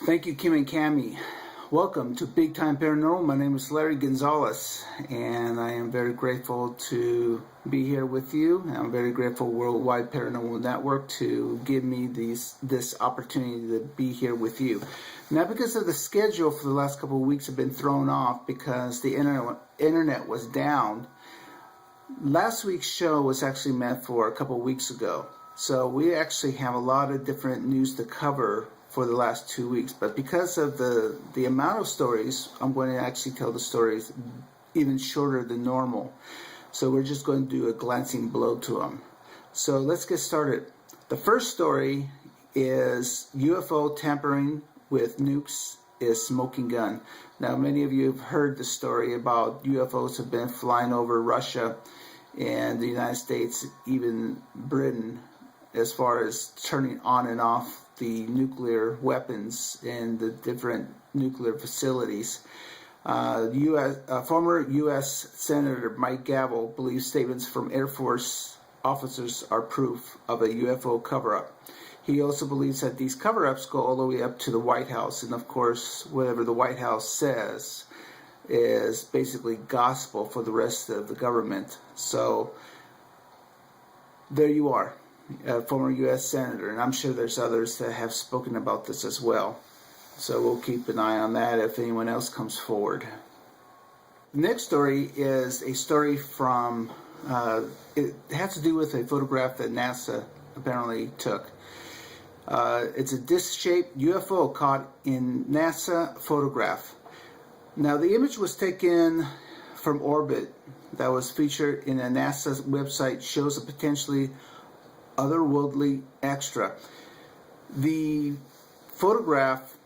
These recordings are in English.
Thank you, Kim and Cami. Welcome to Big Time Paranormal. My name is Larry Gonzalez, and I am very grateful to be here with you. I'm very grateful Worldwide Paranormal Network to give me this opportunity to be here with you. Now, because of the schedule for the last couple of weeks have been thrown off because the internet was down, last week's show was actually meant for a couple of weeks ago. So we actually have a lot of different news to cover for the last 2 weeks, but because of the amount of stories, I'm going to actually tell the stories even shorter than normal. So we're just going to do a glancing blow to them. So let's get started. The first story is UFO tampering with nukes is smoking gun. Now, many of you have heard the story about UFOs have been flying over Russia and the United States, even Britain, as far as turning on and off the nuclear weapons in the different nuclear facilities. Former U.S. Senator Mike Gavel believes statements from Air Force officers are proof of a UFO cover-up. He also believes that these cover-ups go all the way up to the White House, and of course, whatever the White House says is basically gospel for the rest of the government. So there you are. A former U.S. Senator, and I'm sure there's others that have spoken about this as well. So we'll keep an eye on that if anyone else comes forward. The next story is a story from, it has to do with a photograph that NASA apparently took. It's a disc-shaped UFO caught in NASA photograph. Now, the image was taken from orbit that was featured in a NASA website, shows a potentially otherworldly extra. The photograph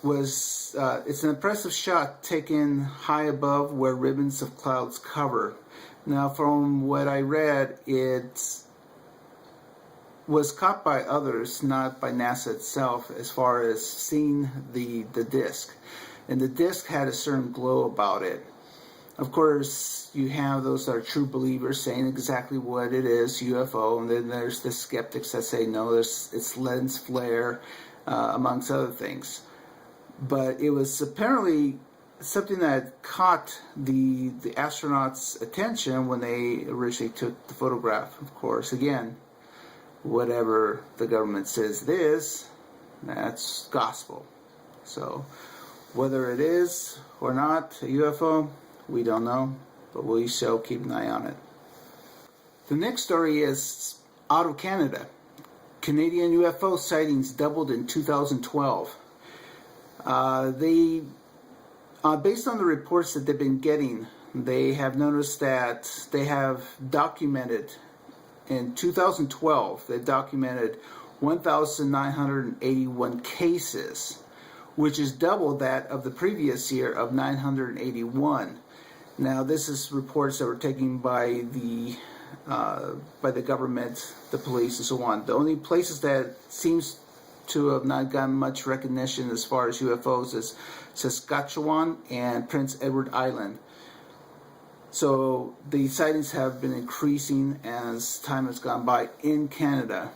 was, it's an impressive shot taken high above where ribbons of clouds cover. Now, from what I read, it was caught by others, not by NASA itself, as far as seeing the disc. And the disc had a certain glow about it. Of course, you have those that are true believers saying exactly what it is, UFO, and then there's the skeptics that say no, it's lens flare, amongst other things. But it was apparently something that caught the astronauts' attention when they originally took the photograph. Of course, again, whatever the government says it is, that's gospel. So whether it is or not a UFO, we don't know, but we shall keep an eye on it. The next story is out of Canada. Canadian UFO sightings doubled in 2012. Based on the reports that they've been getting, they have noticed that they have documented, in 2012, they documented 1,981 cases, which is double that of the previous year of 981. Now, this is reports that were taken by the government, the police, and so on. The only places that seems to have not gotten much recognition as far as UFOs is Saskatchewan and Prince Edward Island. So the sightings have been increasing as time has gone by in Canada.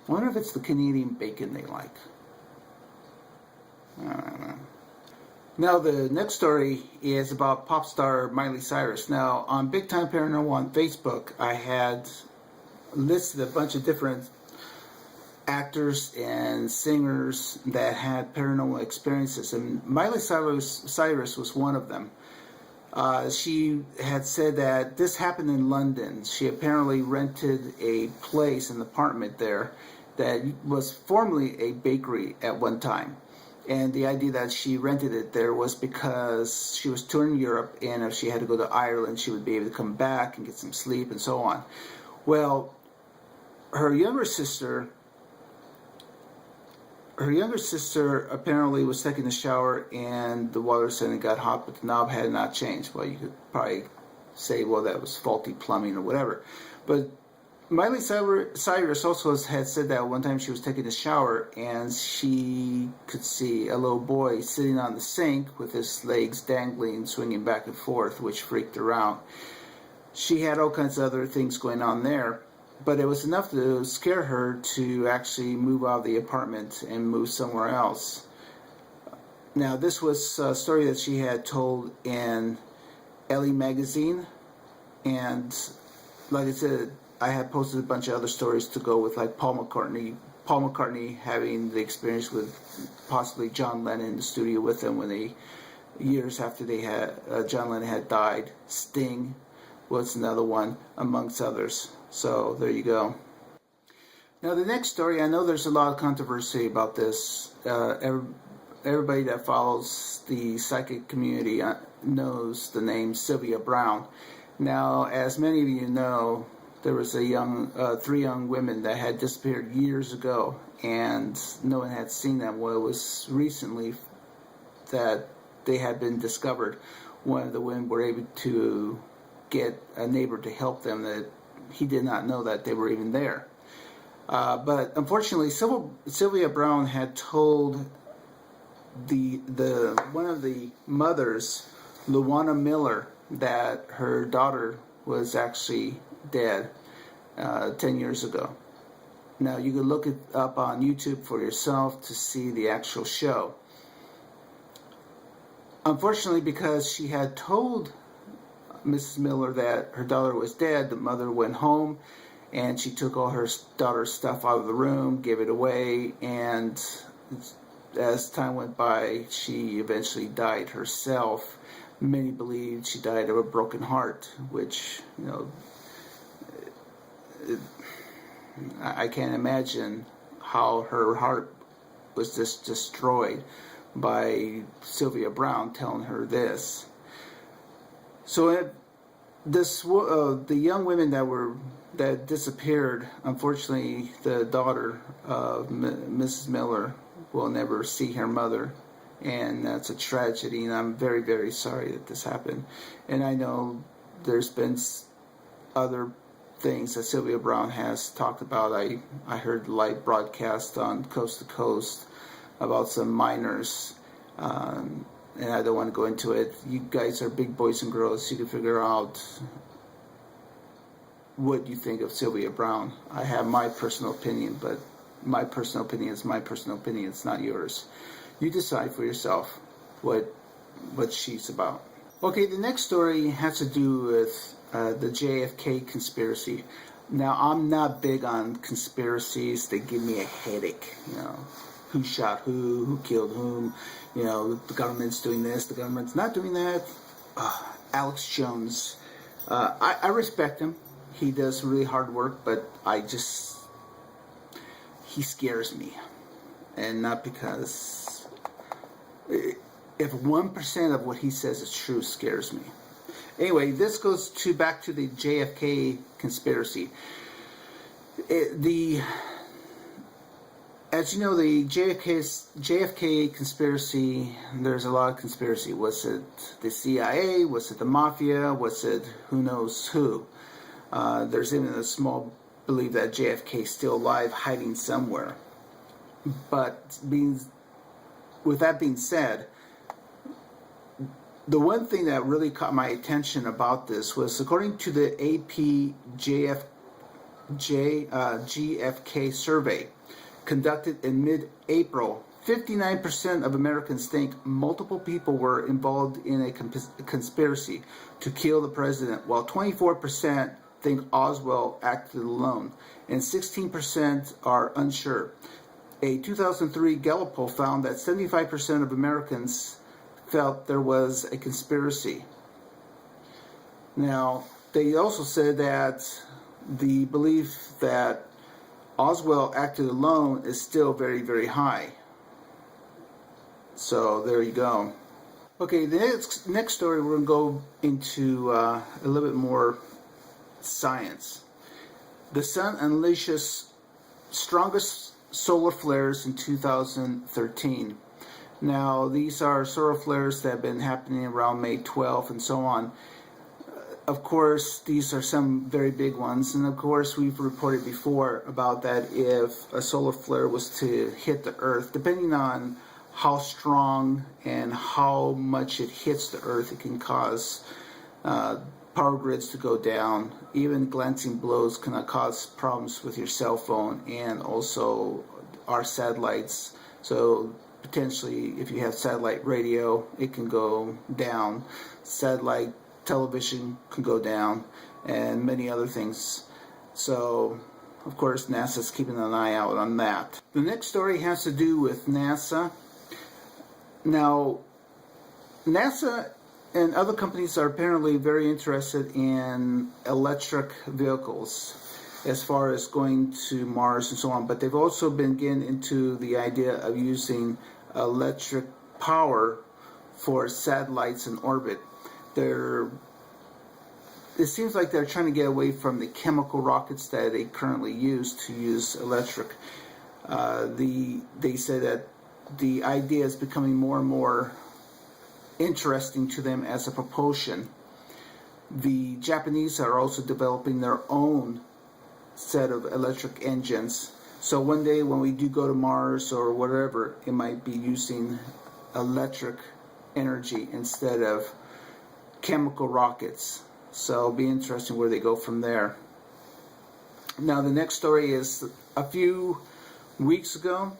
I wonder if it's the Canadian bacon they like. I don't know. Now, the next story is about pop star Miley Cyrus. Now, on Big Time Paranormal on Facebook, I had listed a bunch of different actors and singers that had paranormal experiences, and Miley Cyrus was one of them. She had said that this happened in London. She apparently rented a place, an apartment there, that was formerly a bakery at one time. And the idea that she rented it there was because she was touring Europe, and if she had to go to Ireland, she would be able to come back and get some sleep and so on. Well, her younger sister apparently was taking a shower, and the water suddenly got hot, but the knob had not changed. Well, you could probably say, well, that was faulty plumbing or whatever. But Miley Cyrus also had said that one time she was taking a shower and she could see a little boy sitting on the sink with his legs dangling, swinging back and forth, which freaked her out. She had all kinds of other things going on there. but it was enough to scare her to actually move out of the apartment and move somewhere else. Now, this was a story that she had told in Ellie magazine, and like I said, I had posted a bunch of other stories to go with, like Paul McCartney having the experience with possibly John Lennon in the studio with them when they, years after they had John Lennon had died. Sting was another one, amongst others. So there you go. Now the next story, I know there's a lot of controversy about this. Everybody that follows the psychic community knows the name Sylvia Browne. Now, as many of you know, there was three young women that had disappeared years ago, and no one had seen them. Well, it was recently that they had been discovered. One of the women were able to get a neighbor to help them, that he did not know that they were even there. But unfortunately, Sylvia Browne had told the one of the mothers, Luana Miller, that her daughter was actually dead 10 years ago. Now you can look it up on YouTube for yourself to see the actual show. Unfortunately, because she had told Mrs. Miller that her daughter was dead, the mother went home and she took all her daughter's stuff out of the room, gave it away, and as time went by, she eventually died herself. Many believe she died of a broken heart, which, you know, I can't imagine how her heart was just destroyed by Sylvia Browne telling her this. So the young women that disappeared, unfortunately, the daughter of Mrs. Miller will never see her mother, and that's a tragedy, and I'm very, very sorry that this happened. And I know there's been other things that Sylvia Browne has talked about. I heard the live broadcast on Coast to Coast about some minors, and I don't want to go into it. You guys are big boys and girls. You can figure out what you think of Sylvia Browne. I have my personal opinion, but my personal opinion is my personal opinion. It's not yours. You decide for yourself what she's about. Okay, the next story has to do with the JFK conspiracy. Now, I'm not big on conspiracies. They give me a headache. You know, who shot who killed whom. You know, the government's doing this, the government's not doing that. Alex Jones. I respect him. He does really hard work, but he scares me. And not because, if 1% of what he says is true, scares me. Anyway, this goes back to the JFK conspiracy. As you know, the JFK conspiracy, there's a lot of conspiracy. Was it the CIA? Was it the mafia? Was it who knows who? There's even a small belief that JFK is still alive, hiding somewhere. But with that being said, the one thing that really caught my attention about this was, according to the AP GFK survey conducted in mid-April, 59% of Americans think multiple people were involved in a conspiracy to kill the president, while 24% think Oswald acted alone, and 16% are unsure. A 2003 Gallup poll found that 75% of Americans felt there was a conspiracy. Now, they also said that the belief that Oswald acted alone is still very, very high. So there you go. Okay, the next story, we're going to go into a little bit more science. The sun unleashes strongest solar flares in 2013. Now, these are solar flares that have been happening around May 12th and so on. Of course, these are some very big ones, and of course, we've reported before about that if a solar flare was to hit the Earth, depending on how strong and how much it hits the Earth, it can cause power grids to go down. Even glancing blows can cause problems with your cell phone and also our satellites. So potentially, if you have satellite radio, it can go down. Satellite television can go down, and many other things. So, of course, NASA's keeping an eye out on that. The next story has to do with NASA. Now, NASA and other companies are apparently very interested in electric vehicles as far as going to Mars and so on, but they've also been getting into the idea of using electric power for satellites in orbit. It seems like they're trying to get away from the chemical rockets that they currently use to use electric. They say that the idea is becoming more and more interesting to them as a propulsion. The Japanese are also developing their own set of electric engines. So one day when we do go to Mars or whatever, it might be using electric energy instead of chemical rockets. So it'll be interesting where they go from there. Now the next story is a few weeks ago,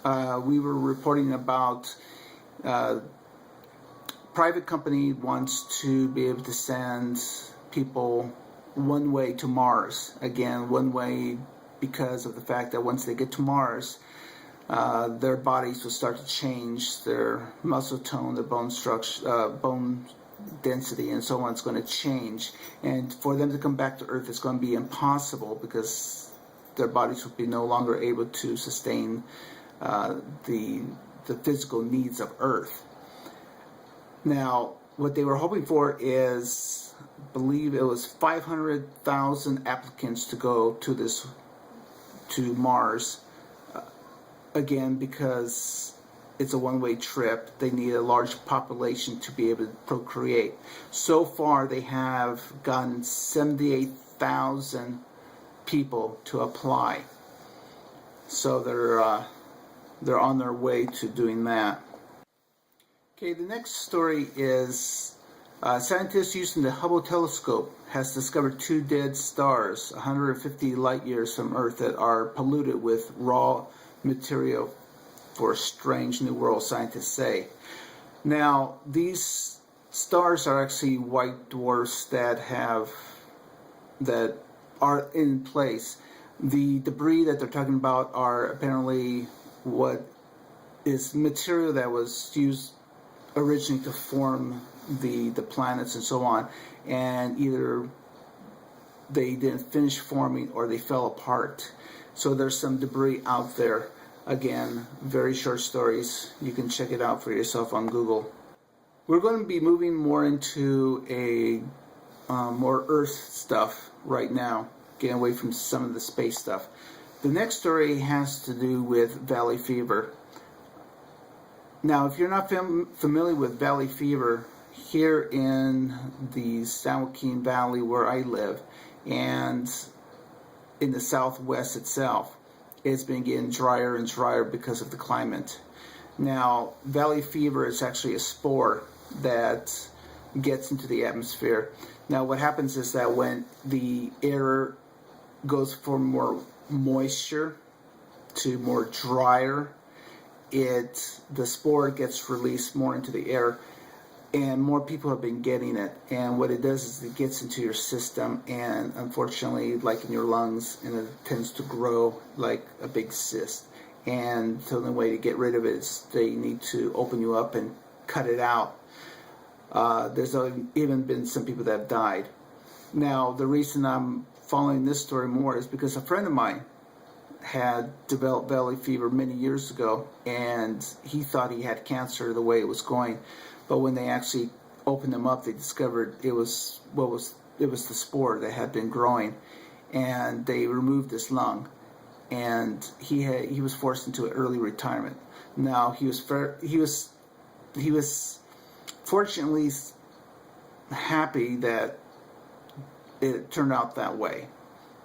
we were reporting about private company wants to be able to send people one way to Mars. Again, one way because of the fact that once they get to Mars, their bodies will start to change, their muscle tone, their bone structure, bone density, and so on is going to change. And for them to come back to Earth is going to be impossible because their bodies will be no longer able to sustain the physical needs of Earth. Now, what they were hoping for is, I believe it was 500,000 applicants to go to Mars. Again, because it's a one-way trip, they need a large population to be able to procreate. So far, they have gotten 78,000 people to apply. So they're on their way to doing that. Okay, the next story is scientists using the Hubble telescope has discovered two dead stars 150 light years from Earth that are polluted with raw material for a strange new world, scientists say. Now, these stars are actually white dwarfs that are in place. The debris that they're talking about are apparently what is material that was used originally to form the planets and so on, and either they didn't finish forming or they fell apart. So there's some debris out there. Again, very short stories. You can check it out for yourself on Google. We're going to be moving more into more Earth stuff right now, getting away from some of the space stuff. The next story has to do with valley fever. Now, if you're not familiar with valley fever, here in the San Joaquin Valley where I live, and in the Southwest itself, it's been getting drier and drier because of the climate. Now, valley fever is actually a spore that gets into the atmosphere. Now, what happens is that when the air goes from more moisture to more drier, the spore gets released more into the air, and more people have been getting it. And what it does is it gets into your system, and unfortunately, like in your lungs, and it tends to grow like a big cyst. And the only way to get rid of it is they need to open you up and cut it out. There's even been some people that have died. Now, the reason I'm following this story more is because a friend of mine had developed valley fever many years ago, and he thought he had cancer the way it was going. But when they actually opened him up, they discovered it was the spore that had been growing, and they removed his lung, and he was forced into early retirement. Now he was fortunately happy that it turned out that way,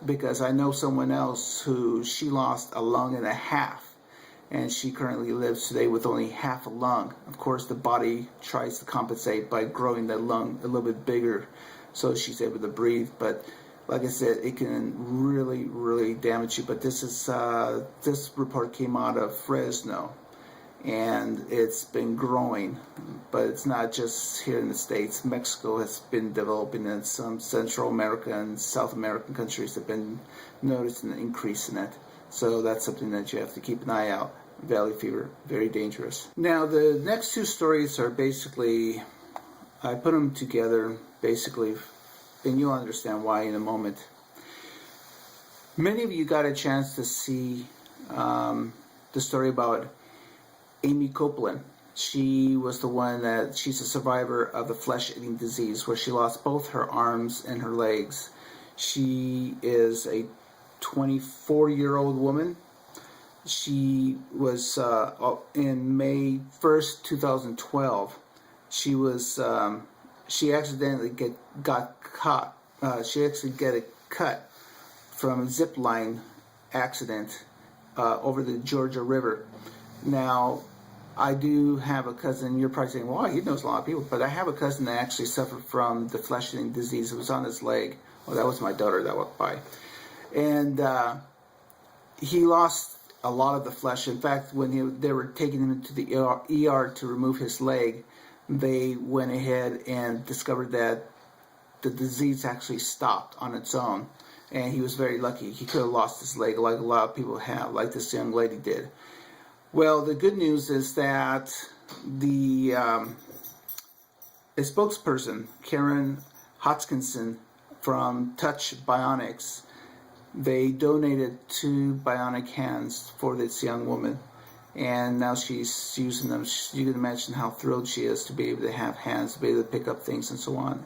because I know someone else who she lost a lung and a half, and she currently lives today with only half a lung. Of course, the body tries to compensate by growing the lung a little bit bigger so she's able to breathe. But like I said, it can really, really damage you. But this report came out of Fresno, and it's been growing. But it's not just here in the States. Mexico has been developing, and some Central America and South American countries have been noticing an increase in it. So that's something that you have to keep an eye out. Valley fever, very dangerous. Now, the next two stories are basically, I put them together basically, and you'll understand why in a moment. Many of you got a chance to see the story about Amy Copeland. She was the one that, she's a survivor of the flesh-eating disease where she lost both her arms and her legs. She is a 24-year-old woman. She was in May 1st, 2012. She accidentally got caught. She actually got a cut from a zip line accident over the Georgia River. Now, I do have a cousin. You're probably saying, "Well, he knows a lot of people," but I have a cousin that actually suffered from the flesh-eating disease. It was on his leg. Well, that was my daughter that walked by, and he lost a lot of the flesh. In fact, when they were taking him into the ER to remove his leg, they went ahead and discovered that the disease actually stopped on its own, and he was very lucky. He could have lost his leg like a lot of people have, like this young lady did. Well, the good news is that a spokesperson, Karen Hodgkinson from Touch Bionics, they donated 2 bionic hands for this young woman, and now she's using them. You can imagine how thrilled she is to be able to have hands, to be able to pick up things and so on.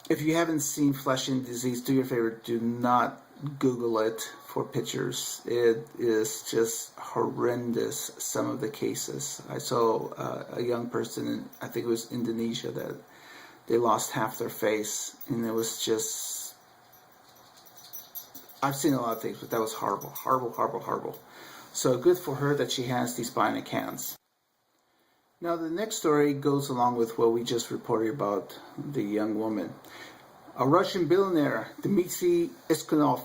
If you haven't seen flesh-eating disease, do your favor, do not Google it for pictures. It is just horrendous, some of the cases. I saw a young person in, I think it was Indonesia, that they lost half their face, and it was just, I've seen a lot of things, but that was horrible, horrible, horrible, horrible. So good for her that she has these bionic hands. Now the next story goes along with what we just reported about the young woman. A Russian billionaire, Dmitry Iskov,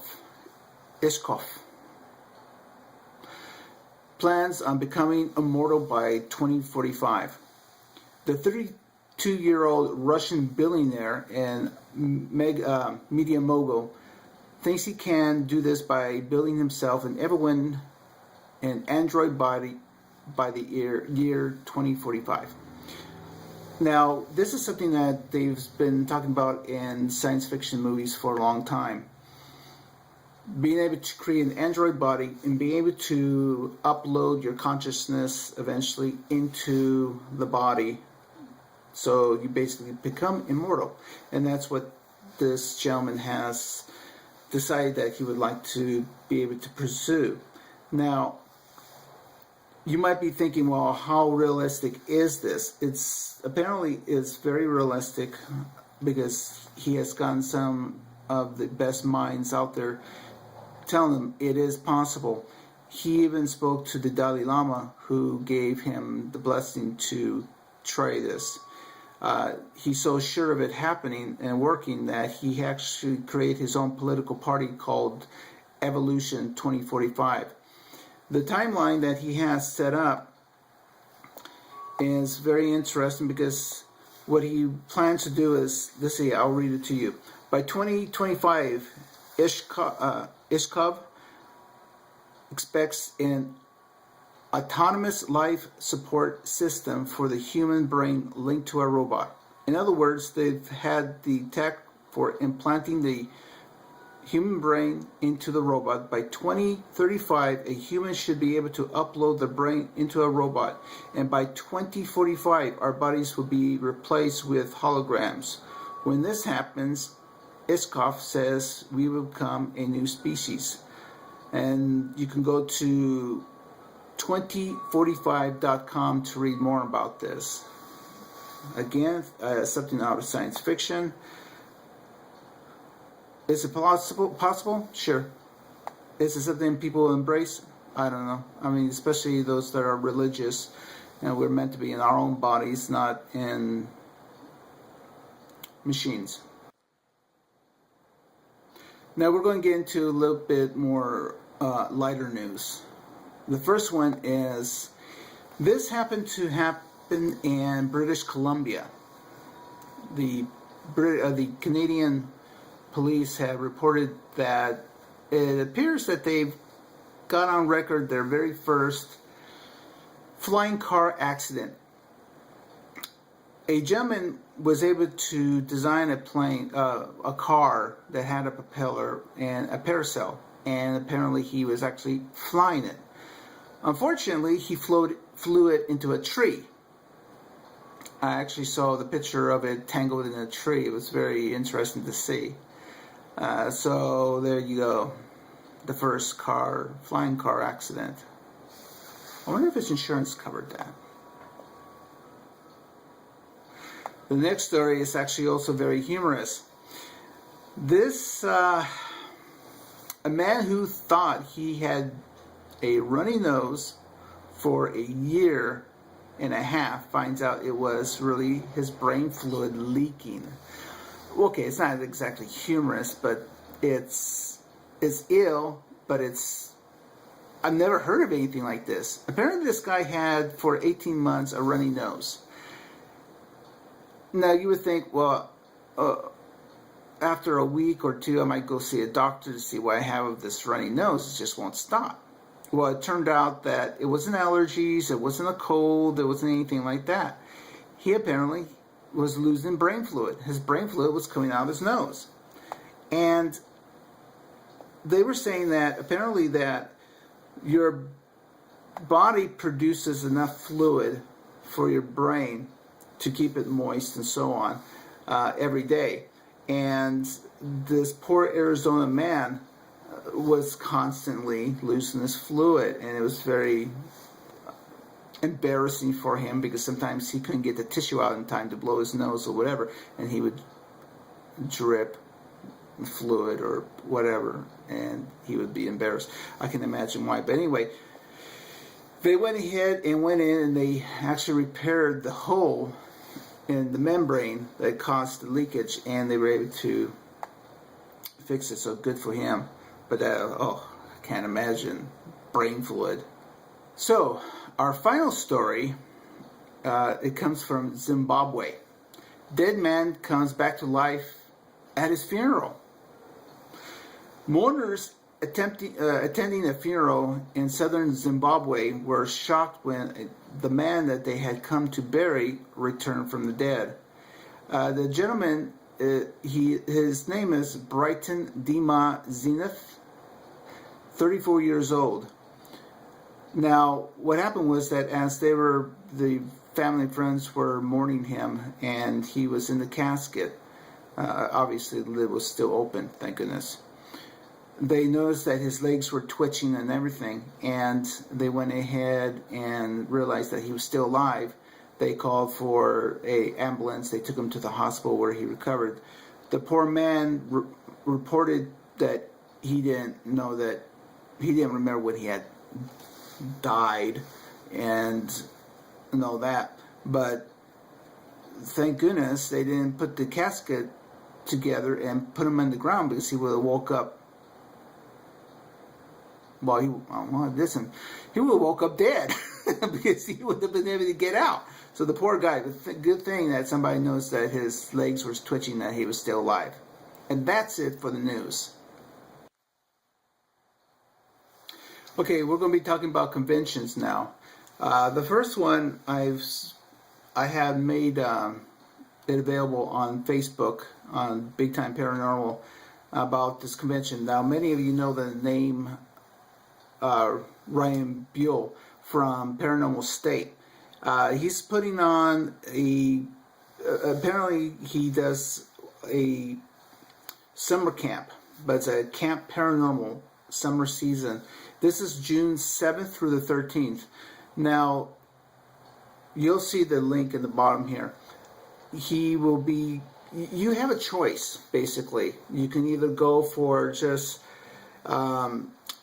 plans on becoming immortal by 2045. The 32-year-old Russian billionaire and media mogul thinks he can do this by building himself and everyone an android body by the year 2045. Now, this is something that they've been talking about in science fiction movies for a long time. Being able to create an android body and being able to upload your consciousness eventually into the body, so you basically become immortal. And that's what this gentleman has decided that he would like to be able to pursue. Now, you might be thinking, well, how realistic is this? It's apparently very realistic, because he has gotten some of the best minds out there telling him it is possible. He even spoke to the Dalai Lama, who gave him the blessing to try this. He's so sure of it happening and working that he actually created his own political party called Evolution 2045. The timeline that he has set up is very interesting, because what he plans to do is, let's see, I'll read it to you. By 2025, Iskov expects an autonomous life support system for the human brain linked to a robot. In other words, they've had the tech for implanting the human brain into the robot. By 2035, a human should be able to upload the brain into a robot. And by 2045, our bodies will be replaced with holograms. When this happens, Iskov says we will become a new species. And you can go to 2045.com to read more about this. Again, something out of science fiction. Is it possible? Sure. Is it something people embrace? I don't know. I mean, especially those that are religious. And we're meant to be in our own bodies, not in machines. Now we're going to get into a little bit more lighter news. The first one is, this happened to happen in British Columbia. The Canadian police have reported that it appears that they've got on record their very first flying car accident. A gentleman was able to design a car that had a propeller and a parasail, and apparently he was actually flying it. Unfortunately, he flew it into a tree. I actually saw the picture of it tangled in a tree. It was very interesting to see. So there you go. The first flying car accident. I wonder if his insurance covered that. The next story is actually also very humorous. This, a man who thought he had a runny nose for a year and a half finds out it was really his brain fluid leaking. Okay, it's not exactly humorous, but it's ill, but I've never heard of anything like this. Apparently this guy had for 18 months a runny nose. Now you would think, well, after a week or two I might go see a doctor to see why I have this runny nose. It just won't stop. Well, it turned out that it wasn't allergies, it wasn't a cold, it wasn't anything like that. He apparently was losing brain fluid. His brain fluid was coming out of his nose. And they were saying that apparently that your body produces enough fluid for your brain to keep it moist and so on every day. And this poor Arizona man was constantly losing his fluid, and it was very embarrassing for him because sometimes he couldn't get the tissue out in time to blow his nose or whatever, and he would drip fluid or whatever, and he would be embarrassed. I can imagine why. But anyway, they went ahead and went in and they actually repaired the hole in the membrane that caused the leakage, and they were able to fix it, so good for him. But I can't imagine brain fluid. So our final story, it comes from Zimbabwe. Dead man comes back to life at his funeral. Mourners attending a funeral in southern Zimbabwe were shocked when the man that they had come to bury returned from the dead. The gentleman, his name is Brighton Dima Zenith, 34 years old. Now, what happened was that as the family and friends were mourning him, and he was in the casket, obviously the lid was still open, thank goodness. They noticed that his legs were twitching and everything, and they went ahead and realized that he was still alive. They called for an ambulance. They took him to the hospital where he recovered. The poor man reported that he didn't remember when he had died and all that. But thank goodness they didn't put the casket together and put him in the ground, because he would have woke up. Well, he would have woke up dead because he would have been able to get out. So the poor guy, good thing that somebody knows that his legs were twitching, that he was still alive. And that's it for the news. Okay, we're going to be talking about conventions now. The first one I have made it available on Facebook on Big Time Paranormal about this convention. Now, many of you know the name Ryan Buell from Paranormal State. He's putting on apparently he does a summer camp, but it's a Camp Paranormal summer season. This is June 7th through the 13th. Now, you'll see the link in the bottom here. You have a choice, basically. You can either go for just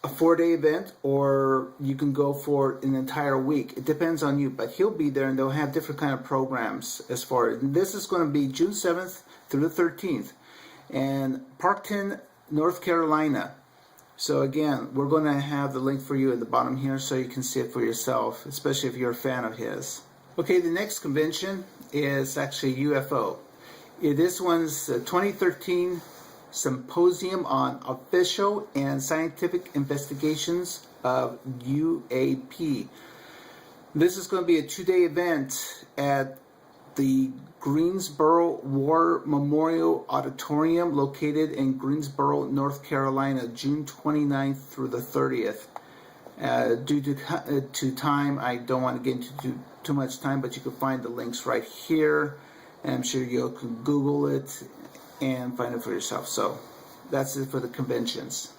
a 4-day event, or you can go for an entire week. It depends on you, but he'll be there, and they'll have different kind of programs as far as. This is going to be June 7th through the 13th, and Parkton, North Carolina. So again, we're going to have the link for you at the bottom here so you can see it for yourself, especially if you're a fan of his. Okay, the next convention is actually UFO. This one's 2013 Symposium on Official and Scientific Investigations of UAP. This is going to be a 2-day event at the Greensboro War Memorial Auditorium located in Greensboro, North Carolina, June 29th through the 30th. Due to time, I don't want to get into too much time, but you can find the links right here, and I'm sure you can Google it and find it for yourself. So that's it for the conventions.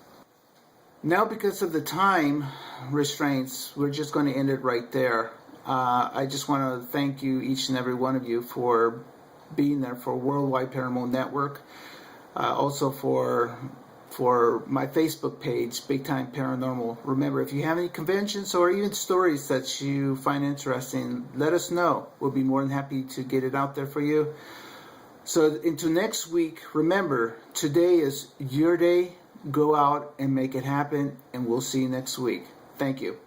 Now, because of the time restraints, we're just going to end it right there. I just want to thank you, each and every one of you, for being there for Worldwide Paranormal Network. Also for my Facebook page, Big Time Paranormal. Remember, if you have any conventions or even stories that you find interesting, let us know. We'll be more than happy to get it out there for you. So into next week, remember, today is your day. Go out and make it happen, and we'll see you next week. Thank you.